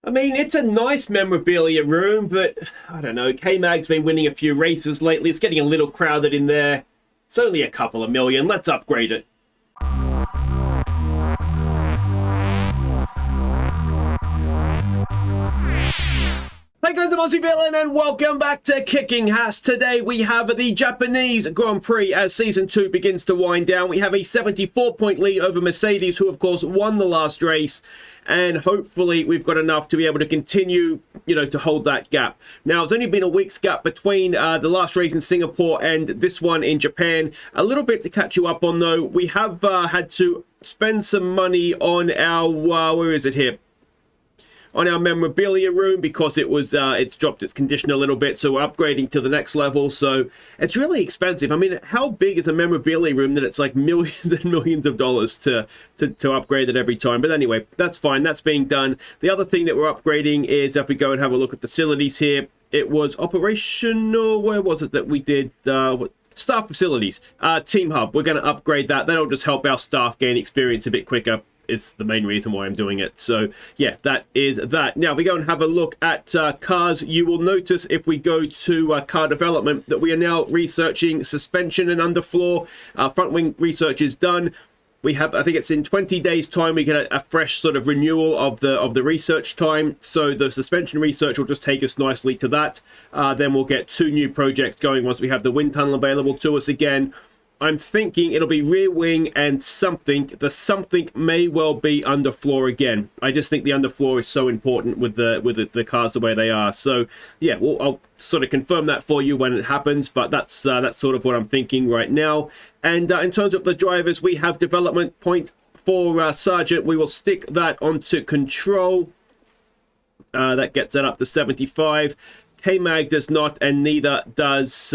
I mean, it's a nice memorabilia room, but I don't know. K-Mag's been winning a few races lately. It's getting a little crowded in there. It's only a couple of million. Let's upgrade it. Hey guys, I'm Aussie Villain and welcome back to Kicking Haas. Today we have the Japanese Grand Prix as Season 2 begins to wind down. We have a 74-point lead over Mercedes, who of course won the last race. And hopefully we've got enough to be able to continue, to hold that gap. Now, it's only been a week's gap between the last race in Singapore and this one in Japan. A little bit to catch you up on, though. We have had to spend some money on our, where is it here? On our memorabilia room, because it was it's dropped its condition a little bit, so we're upgrading to the next level. So it's really expensive. I mean, how big is a memorabilia room that it's like millions and millions of dollars to upgrade it every time? But anyway, that's fine. That's being done. The other thing that we're upgrading is, if we go and have a look at facilities here, it was operational. Where was it that we did? Staff facilities, Team Hub. We're going to upgrade that. That'll just help our staff gain experience a bit quicker. Is the main reason why I'm doing it. So yeah, that is that. Now, if we go and have a look at cars, you will notice if we go to car development that we are now researching suspension and underfloor. Front wing research is done. We have, I think it's in 20 days time, we get a fresh sort of renewal of the research time. So the suspension research will just take us nicely to that. Then we'll get 2 new projects going once we have the wind tunnel available to us again. I'm thinking it'll be rear wing and something. The something may well be underfloor again. I just think the underfloor is so important with the cars the way they are. So yeah, I'll sort of confirm that for you when it happens. But that's sort of what I'm thinking right now. And in terms of the drivers, we have development point for Sargeant. We will stick that onto control. That gets that up to 75. K-Mag does not, and neither does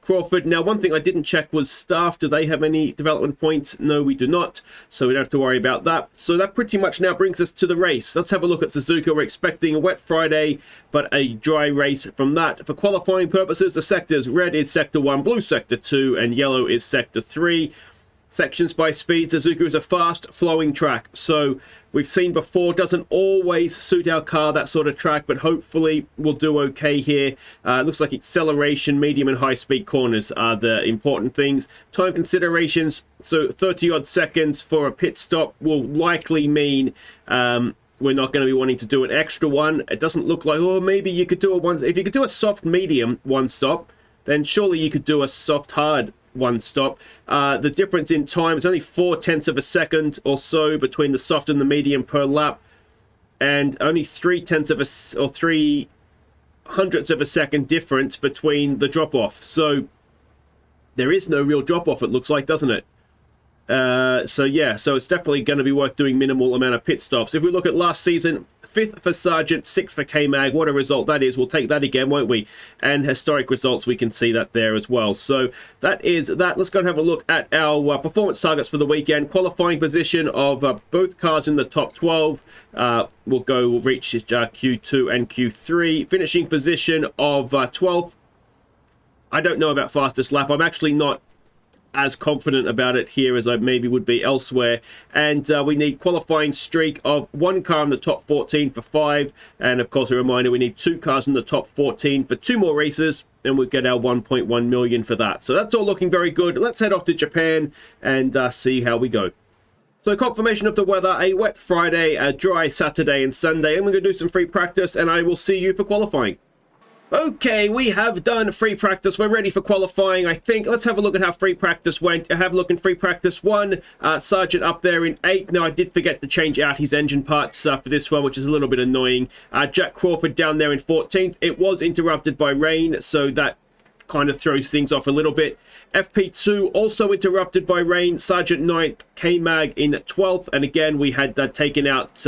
Crawford. Now, one thing I didn't check was staff. Do they have any development points? No, we do not. So we don't have to worry about that. So that pretty much now brings us to the race. Let's have a look at Suzuka. We're expecting a wet Friday, but a dry race from that. For qualifying purposes, the sectors, red is Sector 1, blue Sector 2, and yellow is Sector 3. Sections by speed. Suzuka is a fast flowing track, so we've seen before, doesn't always suit our car, that sort of track, but hopefully we'll do okay here. Looks like acceleration, medium and high speed corners are the important things. Time considerations, so 30 odd seconds for a pit stop will likely mean we're not going to be wanting to do an extra one. It doesn't look like, oh, maybe you could do a one. If you could do a soft medium one stop, then surely you could do a soft hard one stop. The difference in time is only 0.4 of a second or so between the soft and the medium per lap, and only 0.3 of a second difference between the drop off. So there is no real drop off, it looks like, doesn't it? So yeah, so it's definitely going to be worth doing minimal amount of pit stops. If we look at last season, 5th for Sargeant, 6th for K-Mag. What a result that is. We'll take that again, won't we? And historic results, we can see that there as well. So that is that. Let's go and have a look at our performance targets for the weekend. Qualifying position of both cars in the top 12. We'll reach Q2 and Q3. Finishing position of 12th. I don't know about fastest lap. I'm actually not as confident about it here as I maybe would be elsewhere. And we need qualifying streak of 1 car in the top 14 for 5. And of course, a reminder, we need 2 cars in the top 14 for 2 more races, and we'll get our 1.1 million for that. So that's all looking very good. Let's head off to Japan and see how we go. So confirmation of the weather, a wet Friday, a dry Saturday and Sunday. And we're going to do some free practice, and I will see you for qualifying. Okay, we have done free practice. We're ready for qualifying, I think. Let's have a look at how free practice went. Have a look in free practice 1. Sargeant up there in 8th. Now, I did forget to change out his engine parts for this one, which is a little bit annoying. Jack Crawford down there in 14th. It was interrupted by rain, so that kind of throws things off a little bit. FP2 also interrupted by rain. Sargeant 9th. K-Mag in 12th. And again, we had taken out...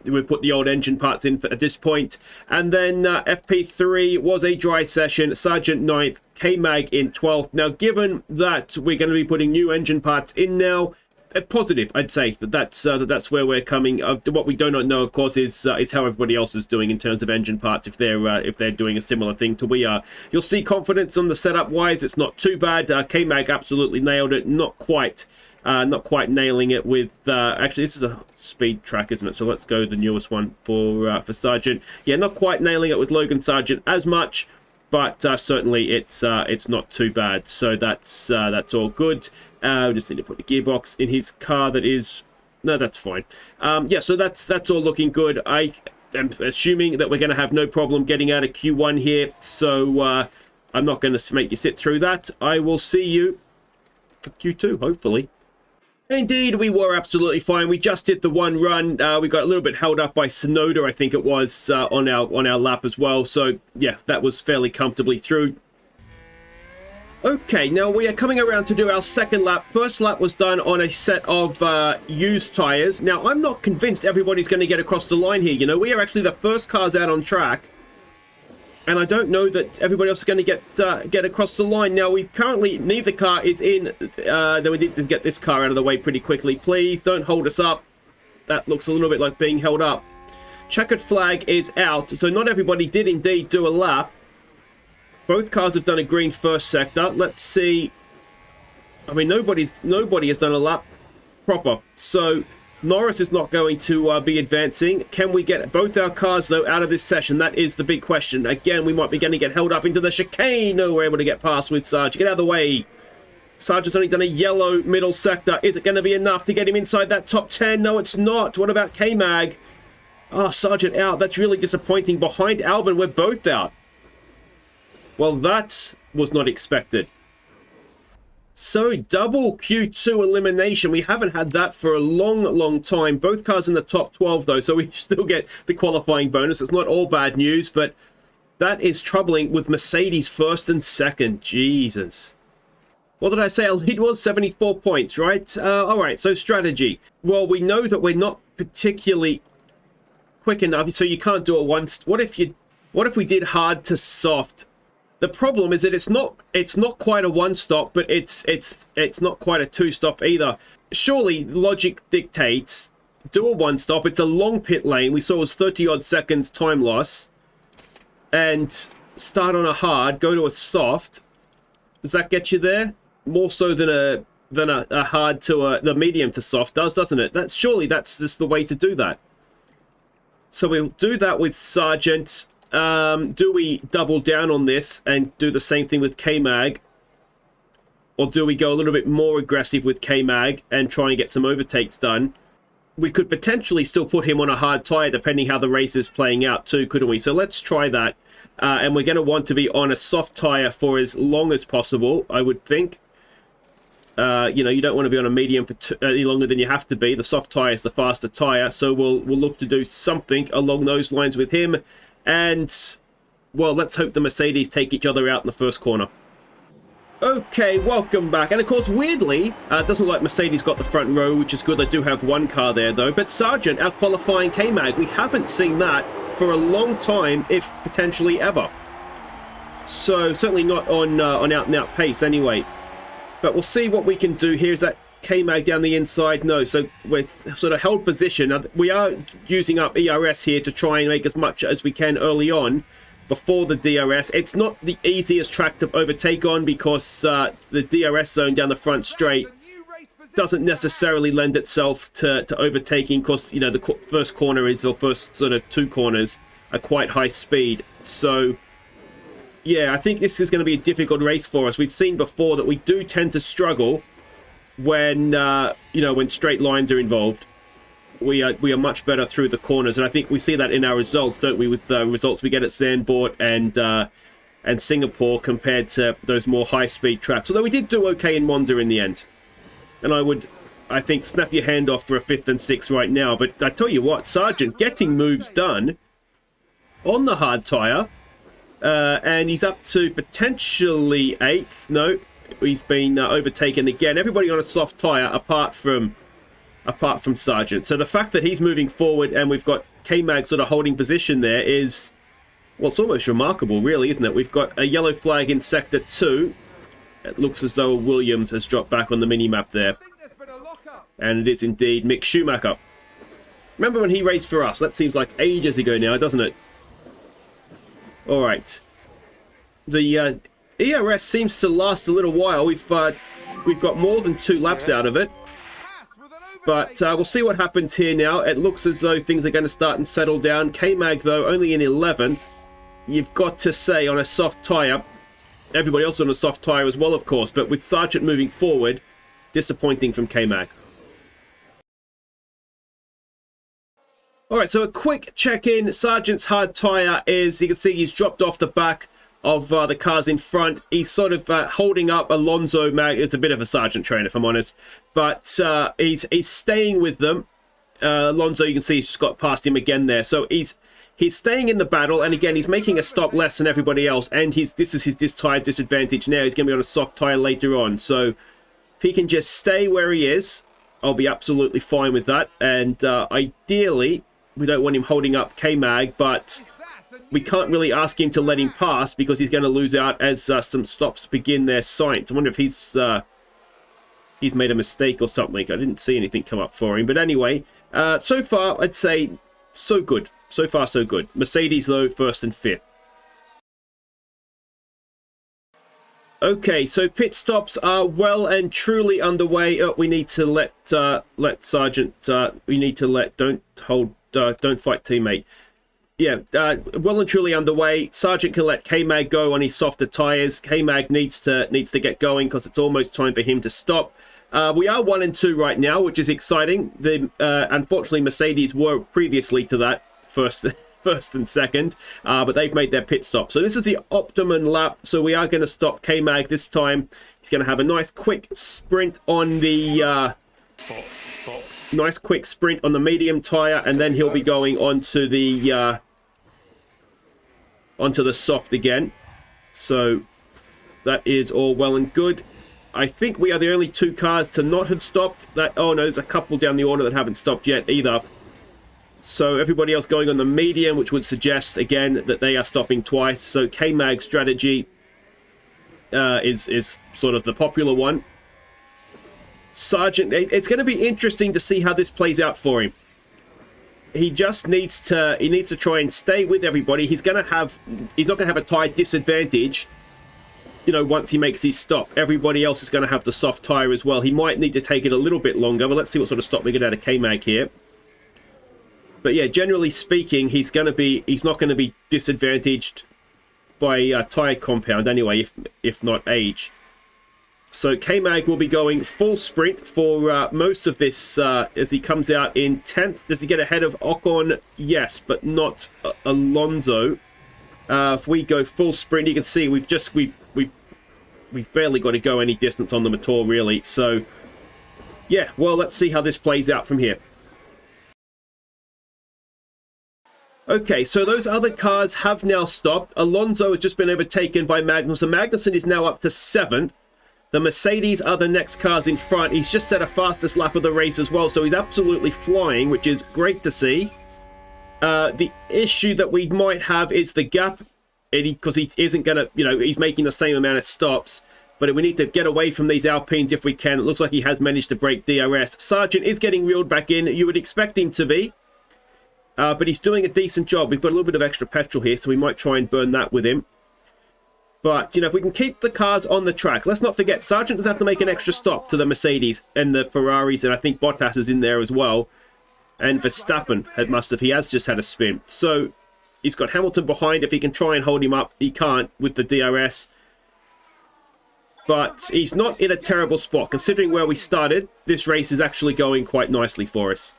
we put the old engine parts in at this point. And then FP3 was a dry session. Sargeant 9th, K-Mag in 12th. Now, given that we're going to be putting new engine parts in now, positive, I'd say. That's where we're coming. What we do not know, of course, is how everybody else is doing in terms of engine parts, if they're doing a similar thing to we are. You'll see confidence on the setup-wise. It's not too bad. K-Mag absolutely nailed it. Not quite nailing it with... actually, this is a speed track, isn't it? So let's go the newest one for Sargeant. Yeah, not quite nailing it with Logan Sargeant as much, but certainly it's not too bad. So that's all good. We just need to put the gearbox in his car. No, that's fine. Yeah, so that's all looking good. I am assuming that we're going to have no problem getting out of Q1 here, so I'm not going to make you sit through that. I will see you for Q2, hopefully. Indeed, we were absolutely fine. We just did the one run. We got a little bit held up by Sonoda, I think it was, on our lap as well. So, yeah, that was fairly comfortably through. Okay, now we are coming around to do our second lap. First lap was done on a set of used tyres. Now, I'm not convinced everybody's going to get across the line here. You know, we are actually the first cars out on track. And I don't know that everybody else is going to get across the line. Now, we currently, neither car is in. Then we need to get this car out of the way pretty quickly. Please don't hold us up. That looks a little bit like being held up. Checkered flag is out. So not everybody did indeed do a lap. Both cars have done a green first sector. Let's see. I mean, nobody has done a lap proper. So Norris is not going to be advancing. Can we get both our cars, though, out of this session? That is the big question. Again, we might be going to get held up into the chicane. No, we're able to get past with Sarge. Get out of the way. Sargeant's only done a yellow middle sector. Is it going to be enough to get him inside that top 10? No, it's not. What about K-Mag? Oh, Sargeant out. That's really disappointing. Behind Albon, we're both out. Well, that was not expected. So, double Q2 elimination. We haven't had that for a long, long time. Both cars in the top 12, though, so we still get the qualifying bonus. It's not all bad news, but that is troubling with Mercedes first and second. Jesus. What did I say? Our lead was 74 points, right? All right, so strategy. Well, we know that we're not particularly quick enough, so you can't do it once. What if we did hard to soft? The problem is that it's not quite a one-stop, but it's not quite a two-stop either. Surely logic dictates do a one-stop. It's a long pit lane. We saw it was 30-odd seconds time loss. And start on a hard, go to a soft. Does that get you there? More so than a hard to the medium to soft does, doesn't it? Surely that's just the way to do that. So we'll do that with Sargeant. Do we double down on this and do the same thing with K-Mag? Or do we go a little bit more aggressive with K-Mag and try and get some overtakes done? We could potentially still put him on a hard tyre depending how the race is playing out too, couldn't we? So let's try that. And we're going to want to be on a soft tyre for as long as possible, I would think. You know, you don't want to be on a medium for any longer than you have to be. The soft tyre is the faster tyre. So we'll look to do something along those lines with him. And, well, let's hope the Mercedes take each other out in the first corner. Okay, welcome back. And, of course, weirdly, it doesn't look like Mercedes got the front row, which is good. They do have one car there, though. But Sargeant out qualifying K-Mag. We haven't seen that for a long time, if potentially ever. So, certainly not on out-and-out pace anyway. But we'll see what we can do here. Is that K-Mag down the inside? No, so we're sort of held position. Now, we are using up ERS here to try and make as much as we can early on before the DRS. It's not the easiest track to overtake on because the DRS zone down the front straight doesn't necessarily lend itself to overtaking because, you know, the first corner is, or first sort of two corners are quite high speed. So, yeah, I think this is going to be a difficult race for us. We've seen before that we do tend to struggle when you know, when straight lines are involved. We are much better through the corners, and I think we see that in our results, don't we, with the results we get at Zandvoort and Singapore compared to those more high-speed tracks. Although we did do okay in Monza in the end, and I think snap your hand off for a 5th and 6th right now. But I tell you what, Sargeant getting moves done on the hard tyre, and he's up to potentially 8th. No. He's been overtaken again. Everybody on a soft tyre apart from Sargeant. So the fact that he's moving forward and we've got K-Mag sort of holding position there is, well, it's almost remarkable, really, isn't it? We've got a yellow flag in Sector 2. It looks as though Williams has dropped back on the mini-map there. And it is indeed Mick Schumacher. Remember when he raced for us? That seems like ages ago now, doesn't it? Alright. The ERS seems to last a little while. We've got more than 2 laps out of it. But we'll see what happens here now. It looks as though things are going to start and settle down. K-Mag, though, only in 11th. You've got to say, on a soft tyre. Everybody else on a soft tyre as well, of course. But with Sargeant moving forward, disappointing from K-Mag. Alright, so a quick check-in. Sargeant's hard tyre is, you can see he's dropped off the back of the cars in front. He's sort of holding up Alonso. It's a bit of a Sargeant train, if I'm honest. But he's staying with them. Alonso, you can see he's just got past him again there. So he's staying in the battle. And again, he's making a stop less than everybody else. And this is his tyre disadvantage now. He's going to be on a soft tyre later on. So if he can just stay where he is, I'll be absolutely fine with that. And ideally, we don't want him holding up K-Mag, but we can't really ask him to let him pass because he's going to lose out as some stops begin their sights. I wonder if he's made a mistake or something. I didn't see anything come up for him. But anyway, so far, I'd say so good. So far, so good. Mercedes, though, 1st and 5th. Okay, so pit stops are well and truly underway. Oh, we need to let Sargeant. We need to let. Don't fight, teammate. Yeah, well and truly underway. Sargeant can let K-Mag go on his softer tyres. K-Mag needs to get going because it's almost time for him to stop. We are 1 and 2 right now, which is exciting. Unfortunately, Mercedes were previously to that first and 2nd, but they've made their pit stop. So this is the optimum lap. So we are going to stop K-Mag this time. He's going to have a nice quick sprint on the nice quick sprint on the medium tyre, and then he'll be going onto the soft again. So that is all well and good. I think we are the only 2 cars to not have stopped. Oh no, there's a couple down the order that haven't stopped yet either. So everybody else going on the medium, which would suggest again that they are stopping twice. So K-Mag's strategy is sort of the popular one. Sargeant, it's going to be interesting to see how this plays out for him. He just needs to try and stay with everybody. He's not going to have a tyre disadvantage, you know, once he makes his stop. Everybody else is going to have the soft tyre as well. He might need to take it a little bit longer, but let's see what sort of stop we get out of K-Mag here. But yeah, generally speaking, he's not going to be disadvantaged by tyre compound anyway, if not age. So K-Mag will be going full sprint for most of this as he comes out in 10th. Does he get ahead of Ocon? Yes, but not Alonso. If we go full sprint, you can see we've barely got to go any distance on them at all, really. So yeah, well, let's see how this plays out from here. Okay, so those other cars have now stopped. Alonso has just been overtaken by Magnussen. Magnussen is now up to 7th. The Mercedes are the next cars in front. He's just set a fastest lap of the race as well, so he's absolutely flying, which is great to see. The issue that we might have is the gap, because he isn't going to, you know, he's making the same amount of stops. But we need to get away from these Alpines if we can. It looks like he has managed to break DRS. Sargeant is getting reeled back in. You would expect him to be. But he's doing a decent job. We've got a little bit of extra petrol here, so we might try and burn that with him. But, you know, if we can keep the cars on the track, let's not forget, Sargeant does have to make an extra stop to the Mercedes and the Ferraris, and I think Bottas is in there as well. And Verstappen he has just had a spin. So he's got Hamilton behind. If he can try and hold him up, he can't with the DRS. But he's not in a terrible spot. Considering where we started, this race is actually going quite nicely for us.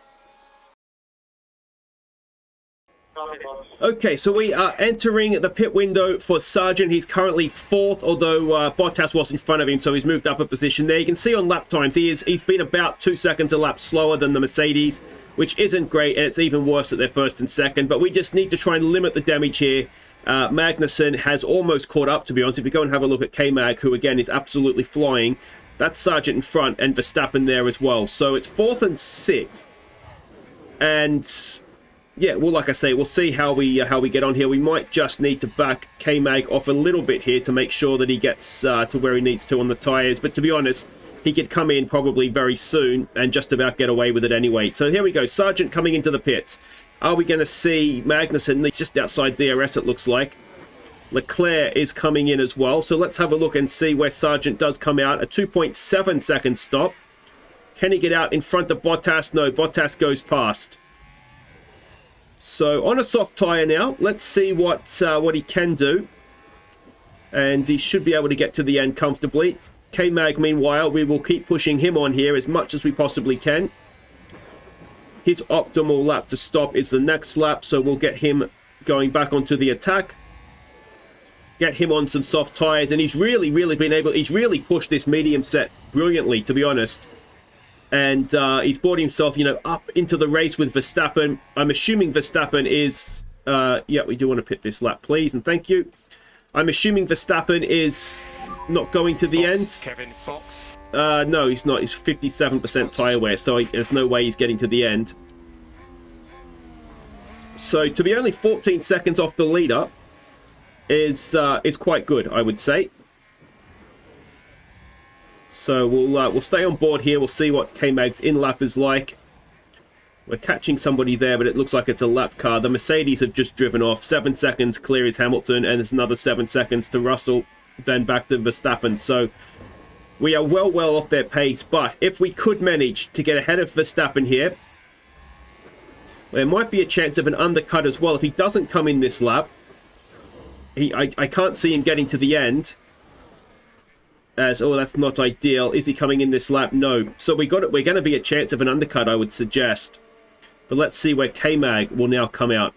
Okay, so we are entering the pit window for Sargeant. He's currently 4th, although Bottas was in front of him, so he's moved up a position there. You can see on lap times, he's been about 2 seconds a lap slower than the Mercedes, which isn't great, and it's even worse at their 1st and 2nd. But we just need to try and limit the damage here. Magnussen has almost caught up, to be honest. If you go and have a look at K-Mag, who again is absolutely flying, that's Sargeant in front and Verstappen there as well. So it's 4th and 6th. And yeah, well, like I say, we'll see how we get on here. We might just need to back K-Mag off a little bit here to make sure that he gets to where he needs to on the tyres. But to be honest, he could come in probably very soon and just about get away with it anyway. So here we go. Sargeant coming into the pits. Are we going to see Magnussen? He's just outside DRS, it looks like. Leclerc is coming in as well. So let's have a look and see where Sargeant does come out. A 2.7 second stop. Can he get out in front of Bottas? No, Bottas goes past. So on a soft tyre now. Let's see what he can do. And he should be able to get to the end comfortably. K-Mag, meanwhile, we will keep pushing him on here as much as we possibly can. His optimal lap to stop is the next lap, so we'll get him going back onto the attack. Get him on some soft tyres, and he's really been able... He's really pushed this medium set brilliantly, to be honest. And he's brought himself, you know, up into the race with Verstappen. I'm assuming Verstappen is... yeah, we do want to pit this lap, please, and thank you. I'm assuming Verstappen is not going to the end. Kevin Fox. No, he's not. He's 57% tyre wear, so there's no way he's getting to the end. So to be only 14 seconds off the leader is quite good, I would say. So we'll stay on board here. We'll see what K-Mag's in-lap is like. We're catching somebody there, but it looks like it's a lap car. The Mercedes have just driven off. 7 seconds clear is Hamilton, and there's another 7 seconds to Russell, then back to Verstappen. So we are well off their pace, but if we could manage to get ahead of Verstappen here, there might be a chance of an undercut as well if he doesn't come in this lap. I can't see him getting to the end. Oh, that's not ideal. Is he coming in this lap? No. So we're going to be a chance of an undercut, I would suggest. But let's see where K-Mag will now come out.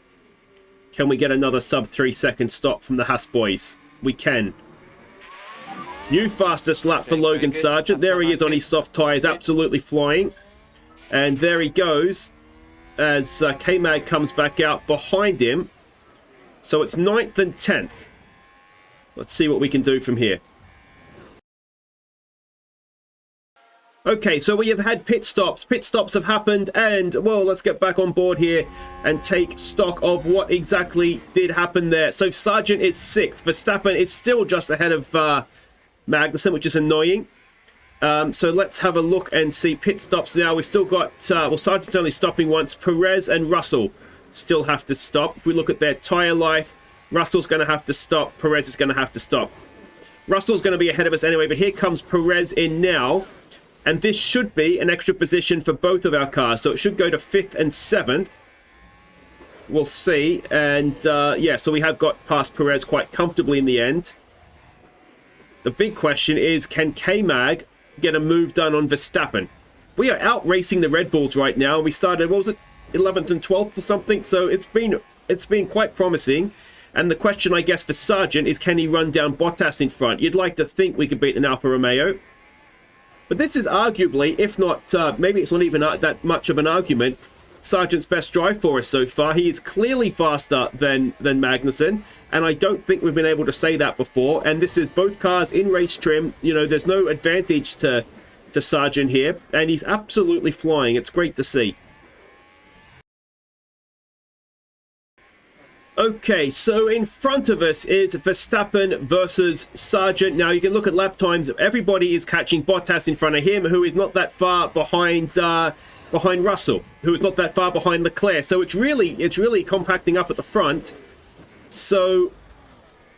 Can we get another sub 3 second stop from the Haas boys? We can. New fastest lap for Logan Sargeant. There he is on his soft tyres, absolutely flying. And there he goes as K-Mag comes back out behind him. So it's 9th and 10th. Let's see what we can do from here. Okay, so we have had pit stops. Pit stops have happened, and, well, let's get back on board here and take stock of what exactly did happen there. So Sargeant is 6th. Verstappen is still just ahead of Magnussen, which is annoying. So let's have a look and see pit stops now. We've still got, well, Sargeant's only stopping once. Perez and Russell still have to stop. If we look at their tyre life, Russell's going to have to stop. Perez is going to have to stop. Russell's going to be ahead of us anyway, but here comes Perez in now. And this should be an extra position for both of our cars. So it should go to 5th and 7th. We'll see. And yeah, so we have got past Perez quite comfortably in the end. The big question is, can K-Mag get a move done on Verstappen? We are out racing the Red Bulls right now. We started, what was it, 11th and 12th or something? So it's been quite promising. And the question, I guess, for Sargeant is, can he run down Bottas in front? You'd like to think we could beat an Alfa Romeo. But this is arguably, if not, maybe it's not even that much of an argument, Sargeant's best drive for us so far. He is clearly faster than Magnussen, and I don't think we've been able to say that before. And this is both cars in race trim. You know, there's no advantage to Sargeant here, and he's absolutely flying. It's great to see. Okay, so in front of us is Verstappen versus Sargeant. Now, you can look at lap times. Everybody is catching Bottas in front of him, who is not that far behind Russell, who is not that far behind Leclerc. So it's really compacting up at the front. So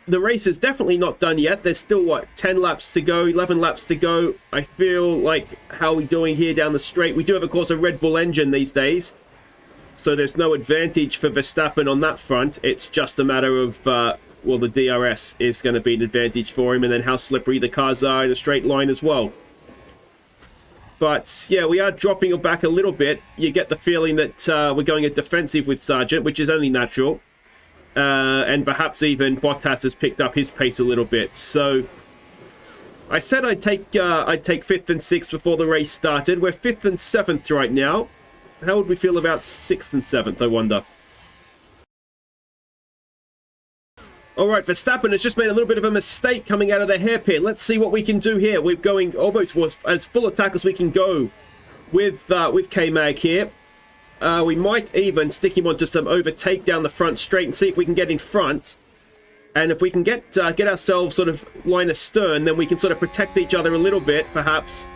the race is definitely not done yet. There's still, what, 10 laps to go, 11 laps to go. I feel like, how are we doing here down the straight? We do have, of course, a Red Bull engine these days. So there's no advantage for Verstappen on that front. It's just a matter of, well, the DRS is going to be an advantage for him, and then how slippery the cars are in a straight line as well. But, yeah, we are dropping back a little bit. You get the feeling that we're going a defensive with Sargeant, which is only natural. And perhaps even Bottas has picked up his pace a little bit. So I said I'd take 5th and 6th before the race started. We're 5th and 7th right now. How would we feel about 6th and 7th, I wonder? Alright, Verstappen has just made a little bit of a mistake coming out of the hairpin. Let's see what we can do here. We're going almost as full attack as we can go with K-Mag here. We might even stick him onto some overtake down the front straight and see if we can get in front. And if we can get ourselves sort of line astern, then we can sort of protect each other a little bit, perhaps.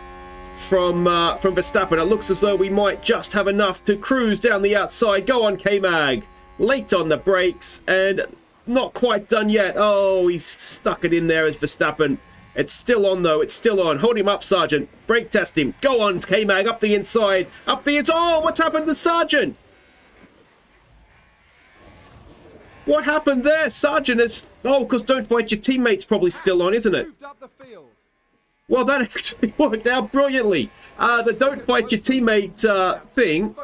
from Verstappen. It looks as though we might just have enough to cruise down the outside. Go on, K-Mag. Late on the brakes and not quite done yet. Oh, he's stuck it in there as Verstappen. It's still on, though. It's still on. Hold him up, Sargeant. Brake test him. Go on, K-Mag. Up the inside. Up the inside. Oh, what's happened to Sargeant? What happened there? Sargeant is... Oh, because Don't Fight Your Teammate's probably still on, isn't it? Well, that actually worked out brilliantly. The Don't Fight Your Teammate thing,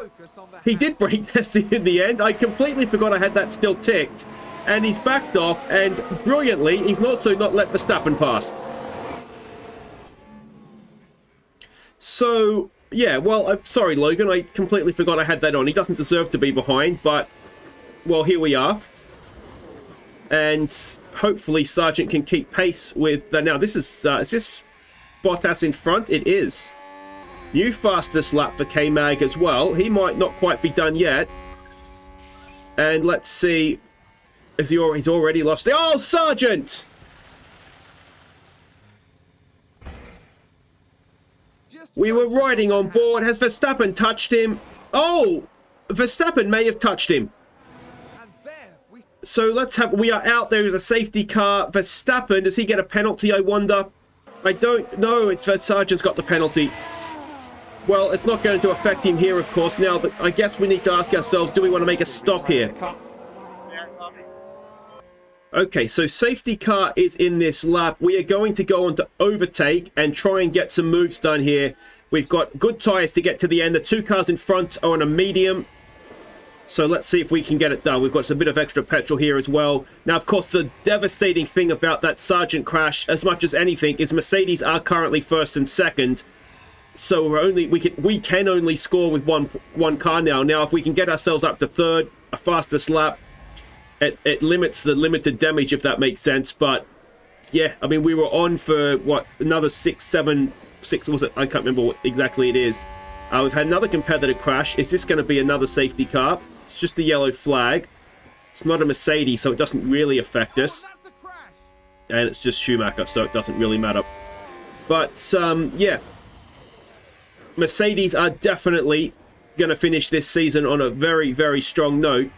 he did brake test it in the end. I completely forgot I had that still ticked. And he's backed off, and brilliantly, he's not let Verstappen pass. So, yeah, well, I'm sorry, Logan. I completely forgot I had that on. He doesn't deserve to be behind, but, well, here we are. And hopefully Sargeant can keep pace with... now, this is this Bottas in front? It is. New fastest lap for K-Mag as well. He might not quite be done yet. And let's see... he's already lost... Oh, Sargeant! We were riding on board. Has Verstappen touched him? Oh! Verstappen may have touched him. So let's have... we are out. There is a safety car. Verstappen, does he get a penalty, I wonder? I don't know. It's Sargeant's got the penalty. Well, it's not going to affect him here, of course. Now, I guess we need to ask ourselves, do we want to make a stop here? Okay, so safety car is in this lap. We are going to go on to overtake and try and get some moves done here. We've got good tyres to get to the end. The two cars in front are on a medium. So let's see if we can get it done. We've got a bit of extra petrol here as well. Now, of course, the devastating thing about that Sargeant crash, as much as anything, is Mercedes are currently first and second. So we can only score with one car now. Now, if we can get ourselves up to third, a fastest lap, it limits the limited damage, if that makes sense. But yeah, I mean, we were on for what, another 6 was it? I can't remember what exactly it is. We've had another competitor crash. Is this going to be another safety car? It's just a yellow flag. It's not a Mercedes, so it doesn't really affect us. And it's just Schumacher, so it doesn't really matter. But yeah, Mercedes are definitely going to finish this season on a very, very strong note.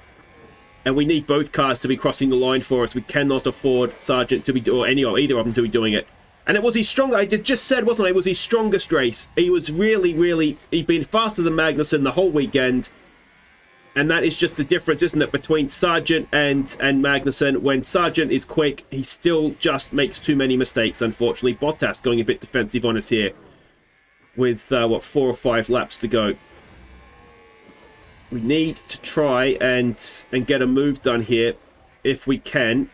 And we need both cars to be crossing the line for us. We cannot afford Sargeant to be, or either of them to be doing it. And it was his strongest, I just said, wasn't it? It was his strongest race. He was really, he'd been faster than Magnussen the whole weekend. And that is just the difference, isn't it, between Sargeant and Magnussen. When Sargeant is quick, he still just makes too many mistakes, unfortunately. Bottas going a bit defensive on us here. With, what, 4 or 5 laps to go. We need to try and get a move done here, if we can.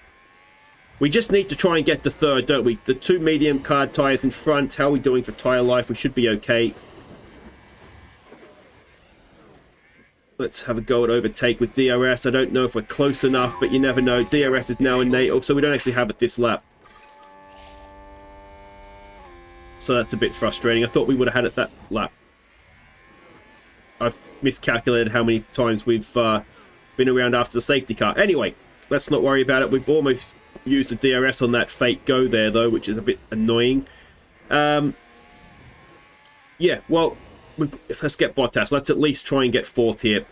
We just need to try and get to third, don't we? The 2 medium card tyres in front. How are we doing for tyre life? We should be okay. Let's have a go at overtake with DRS. I don't know if we're close enough, but you never know. DRS is now in NATO, so we don't actually have it this lap. So that's a bit frustrating. I thought we would have had it that lap. I've miscalculated how many times we've been around after the safety car. Anyway, let's not worry about it. We've almost used the DRS on that fake go there, though, which is a bit annoying. Yeah, well, let's get Bottas. Let's at least try and get fourth here.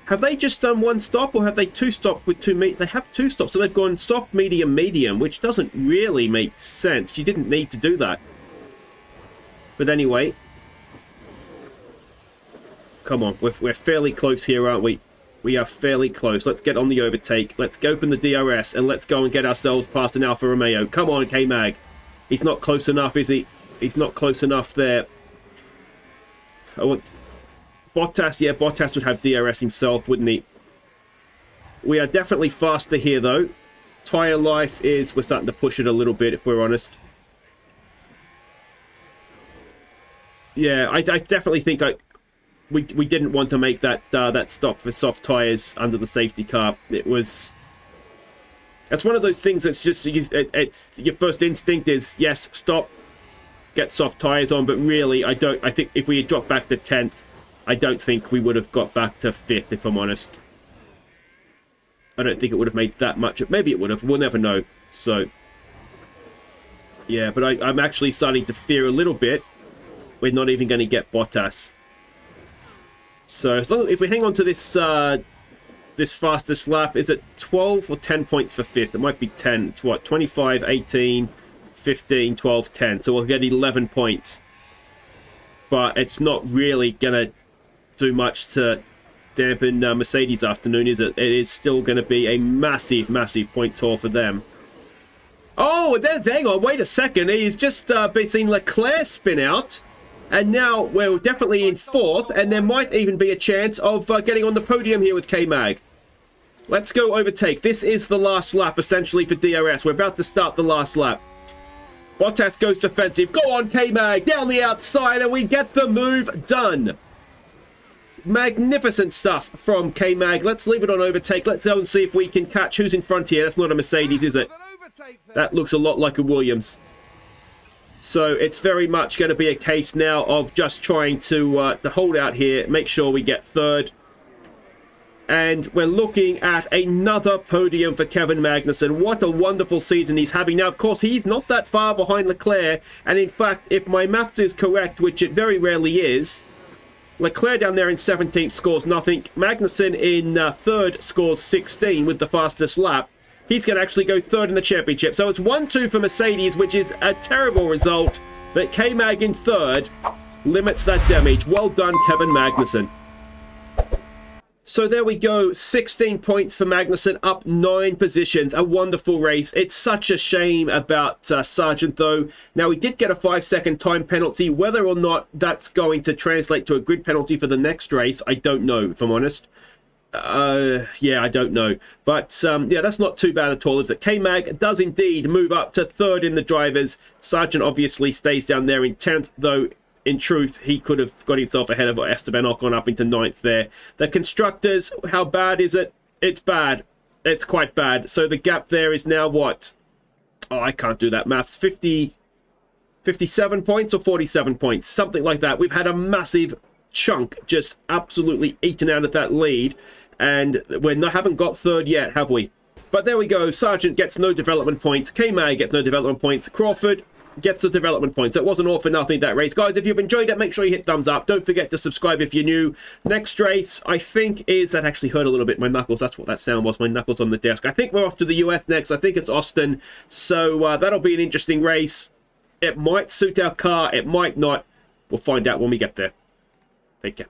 Have they just done 1 stop, or have they 2 stopped with 2 They have 2 stops, so they've gone soft, medium, medium, which doesn't really make sense. You didn't need to do that. But anyway... Come on, we're fairly close here, aren't we? We are fairly close. Let's get on the overtake. Let's open the DRS and let's go and get ourselves past an Alfa Romeo. Come on, K-Mag. He's not close enough, is he? He's not close enough there. I want... Bottas, yeah, Bottas would have DRS himself, wouldn't he? We are definitely faster here, though. Tyre life is... We're starting to push it a little bit, if we're honest. Yeah, I definitely think we didn't want to make that that stop for soft tyres under the safety car. It was... That's one of those things that's just... It's your first instinct is, yes, stop, get soft tyres on, but really, I think if we had dropped back to 10th, I don't think we would have got back to 5th, if I'm honest. I don't think it would have made that much. Maybe it would have. We'll never know. So... Yeah, but I'm actually starting to fear a little bit we're not even going to get Bottas. So as long, if we hang on to this this fastest lap, is it 12 or 10 points for 5th? It might be 10. It's what, 25, 18, 15, 12, 10. So we'll get 11 points. But it's not really going to do much to dampen Mercedes' afternoon, is it? It is still going to be a massive, massive points haul for them. Oh, there's, hang on, wait a second. He's just been seen Leclerc spin out. And now we're definitely in 4th, and there might even be a chance of getting on the podium here with K-Mag. Let's go overtake. This is the last lap, essentially, for DRS. We're about to start the last lap. Bottas goes defensive. Go on, K-Mag, down the outside, and we get the move done. Magnificent stuff from K-Mag. Let's leave it on overtake. Let's go and see if we can catch who's in front here. That's not a Mercedes, is it? That looks a lot like a Williams. So it's very much going to be a case now of just trying to hold out here, make sure we get 3rd. And we're looking at another podium for Kevin Magnussen. What a wonderful season he's having. Now, of course, he's not that far behind Leclerc. And in fact, if my maths is correct, which it very rarely is, Leclerc down there in 17th scores nothing. Magnussen in 3rd scores 16 with the fastest lap. He's going to actually go 3rd in the championship. So it's 1-2 for Mercedes, which is a terrible result. But K-Mag in 3rd limits that damage. Well done, Kevin Magnussen. So there we go. 16 points for Magnussen, up 9 positions. A wonderful race. It's such a shame about Sargeant, though. Now, he did get a 5-second time penalty. Whether or not that's going to translate to a grid penalty for the next race, I don't know, if I'm honest. Yeah, I don't know. But, yeah, that's not too bad at all, is it? K-Mag does indeed move up to 3rd in the drivers. Sargeant obviously stays down there in 10th, though, in truth, he could have got himself ahead of Esteban Ocon up into 9th there. The constructors, how bad is it? It's bad. It's quite bad. So the gap there is now what? Oh, I can't do that maths. 57 points or 47 points? Something like that. We've had a massive chunk just absolutely eaten out of that lead. And we haven't got 3rd yet, have we? But there we go. Sargeant gets no development points. K-Mag gets no development points. Crawford gets a development point. So it wasn't all for nothing, that race. Guys, if you've enjoyed it, make sure you hit thumbs up. Don't forget to subscribe if you're new. Next race, I think, is... That actually hurt a little bit, my knuckles. That's what that sound was, my knuckles on the desk. I think we're off to the US next. I think it's Austin. So that'll be an interesting race. It might suit our car. It might not. We'll find out when we get there. Take care.